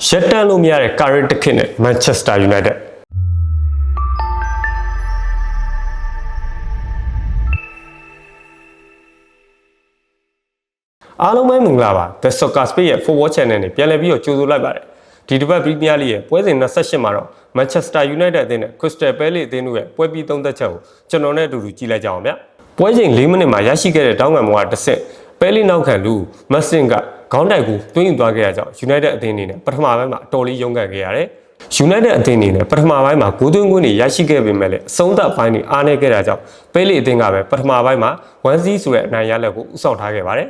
ရက်တန်းလို့မရတဲ့ current တစ်ခေတ်နဲ့ Manchester United အားလုံးပဲမင်္ဂလာပါ The Soccer Space ရဲ့ Football Channel နဲ့ပြန်လည်ပြီးတော့ကြိုဆိုလိုက်ပါတယ်ဒီတစ်ပတ် Premier League ရဲ့ပွဲစဉ်28မှာတော့ Manchester United အသင်းနဲ့ Crystal Palace အသင်းတို့ရဲ့ပွဲပြီးသုံးသက်ချက်ကိုကျွန်တော်နဲ့အတူတူကြည့်လိုက်ကြအောင်ဗျပွဲချိန်4မိနစ်မှာရရှိခဲ့တဲ့တောင်းခံပေါ်ကတစ်ဆင့် Palace နောက်ခံလူ Mason ကခေါင်းတိုက်ကိုတွင်းယူသွားခဲ့ရကြောင်း United အသင်းအနေနဲ့ပထမပိုင်းမှာအတော်လေးရုန်းကန်ခဲ့ရတယ်United အသင်းအနေနဲ့ပထမပိုင်းမှာဂိုးသွင်းခွင့်တွေရရှိခဲ့ပေမဲ့လည်းအဆုံးသတ်ပိုင်းတွေအားနည်းခဲ့တာကြောင့် Palace အသင်းကပဲပထမပိုင်းမှာ 1-0 ဆိုတဲ့အနိုင်ရလဒ်ကိုဦးဆောင်ထားခဲ့ပါတယ်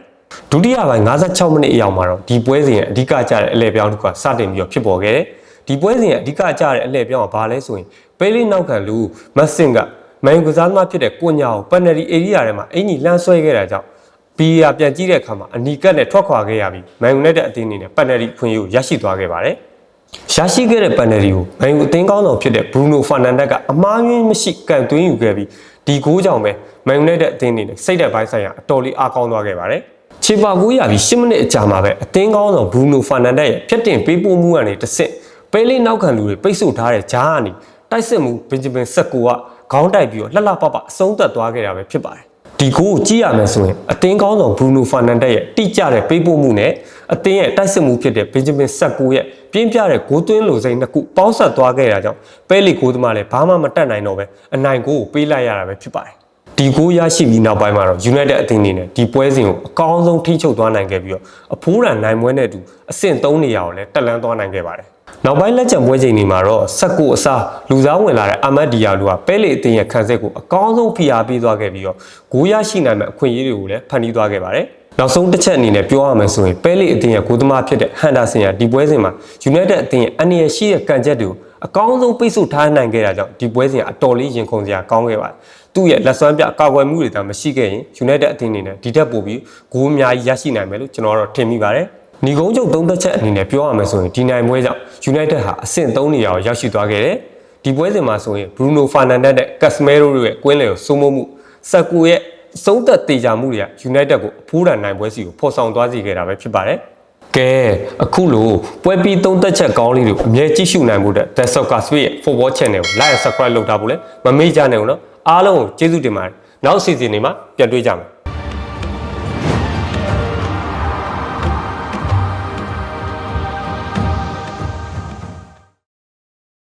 ဒုတိယပိုင်း56မိနစ်အရောက်မှာတော့ဒီပွဲစဉ်ရဲ့အဓိကကျတဲ့အလှည့်ပြောင်းတစ်ခုကစတင်ပြီးတော့ဖြစ်ပေါ်ခဲ့တယ်ဒီပွဲစဉ်ရဲ့အဓိကကျတဲ့အလှည့်ပြောင်းကဘာလဲဆိုရင် Palace နောက်ခံလူ Mason ကမန်ယူကစားသမားဖြစ်တဲ့ကိုညာကို penalty area ထဲမှာအင်ကြီးလှမ်းဆွဲခဲ့တာကြောင့်BR ပြန်ကြည့်တဲ့အခါမှာအနီကတ်နဲ့ထွက်ခွာခဲ့ရပြီးမန်ယူနဲ့တဲ့အသင်းအနေနဲ့ penalty ခွင့်ရရရှိသွားခဲ့ပါတယ်ရရှိခဲ့တဲ့ penalty ကိုမန်ယူအသင်းကောင်းဆောင်ဖြစ်တဲ့ Bruno Fernandes ကအမှားယွင်းမရှိကန်သွင်းယူခဲ့ပြီးဒီဂိုးကြောင့်ပဲမန်ယူနဲ့တဲ့အသင်းအနေနဲ့စိတ်သက်ပိုင်းဆိုင်ရာအတော်လေးအားကောင်းသွားခဲ့ပါတယ်ချေပါကူရပြီး10မိနစ်အကြာမှာပဲအသင်းကောင်းဆောင် Bruno Fernandes ရဲ့ဖြတ်တင်ပေးပို့မှုကနေတစ်ဆင့်ပဲလေးနောက်ခံလူတွေပိတ်ဆို့ထားတဲ့ဂျားကနေတိုက်စစ်မှု Benjamin Sesko ကခေါင်းတိုက်ပြီးတော့လှလှပပအဆုံးသတ်သွားခဲ့တာပဲဖြစ်ပါတယ်ဒီကိုကြည့်ရမယ်ဆိုရင်အသင်းကောင်းဆောင် Bruno Fernandes ရဲ့တိကျတဲ့ပေးပို့မှုနဲ့အသင်းရဲ့တိုက်စစ်မှုဖြစ်တဲ့ Benjamin Sesko ရဲ့ပြင်းပြတဲ့ဂိုးသွင်းလိုစိမ့်နှစ်ခုပေါင်းဆက်သွားခဲ့တာကြောင့်ပဲလီဂိုးသမားလည်းဘာမှမတတ်နိုင်တော့ပဲအနိုင်ဂိုးကိုပေးလိုက်ရတာပဲဖြစ်ပါတယ်ဒီဂိုးရရှိပြီးနောက်ပိုင်းမှာတော့ United အသင်းအနေနဲ့ဒီပွဲစဉ်ကိုအကောင်းဆုံးထိချုပ်သွားနိုင်ခဲ့ပြီးတော့အဖိုးရန်နိုင်ပွဲနဲ့အတူအဆင့်3နေရာကိုလည်းတက်လှမ်းသွားနိုင်ခဲ့ပါတယ်နောက်ပိုင်းလက်ကျန်ပွဲချိန်တွေမှာတော့ဆက်ကိုအစားလူစားဝင်လာတဲ့အာမတ်ဒီယာလူကပဲလေအသင်းရဲ့ခံစစ်ကိုအကောင်းဆုံးဖိအားပေးသွားခဲ့ပြီးတော့ဂိုးရရှိနိုင်မဲ့အခွင့်အရေးတွေကိုလည်းဖန်တီးသွားခဲ့ပါတယ်နောက်ဆုံးတစ်ချက်အနေနဲ့ပြောရမယ်ဆိုရင်ပဲလေအသင်းရဲ့ဂိုးသမားဖြစ်တဲ့ဟန်ဒါဆင်ကဒီပွဲစဉ်မှာ United အသင်းရဲ့အနေရရှိတဲ့ကန်ချက်တွေကိုအကောင်းဆုံးပိတ်ဆို့ထားနိုင်ခဲ့တာကြောင့်ဒီပွဲစဉ်ကအတော်လေးရင်ခုန်စရာကောင်းခဲ့ပါတယ်သူ့ရဲ့လက်စွမ်းပြကာကွယ်မှုတွေတောင်မရှိခဲ့ရင် United အသင်းအနေနဲ့ဒီထက်ပိုပြီးဂိုးအများကြီးရရှိနိုင်မယ်လို့ကျွန်တော်တို့ထင်မိပါတယ်ညီကုန်းချုပ်သုံးသက်ချက်အနေနဲ့ပြောရမယ်ဆိုရင်ဒီနိုင်ပွဲကြောင့် United ဟာအဆင့်3နေရာကိုရောက်ရှိသွားခဲ့တယ်ဒီပွဲစဉ်မှာဆိုရင် Bruno Fernandes နဲ့ Casemiro တို့ရဲ့ကွင်းလယ်ကိုစိုးမိုးမှု Sesko ရဲ့စုံးသက်တေချာမှုတွေက United ကိုအဖိုးရန်နိုင်ပွဲစီကိုဖော်ဆောင်သွားစေခဲ့တာပဲဖြစ်ပါတယ်ကဲအခုလိုပွဲပြီးသုံးသက်ချက်ကောင်းလေးတွေအမြဲကြည့်ရှုနိုင်ဖို့တဲ့ The Soccer Space ရဲ့ Football Channel ကို Like and Subscribe လုပ်ထားဖို့လည်းမမေ့ကြနဲ့ဦးနော်အားလုံးကိုကျေးဇူးတင်ပါတယ်နောက် season တွေမှာပြန်တွေ့ကြမယ်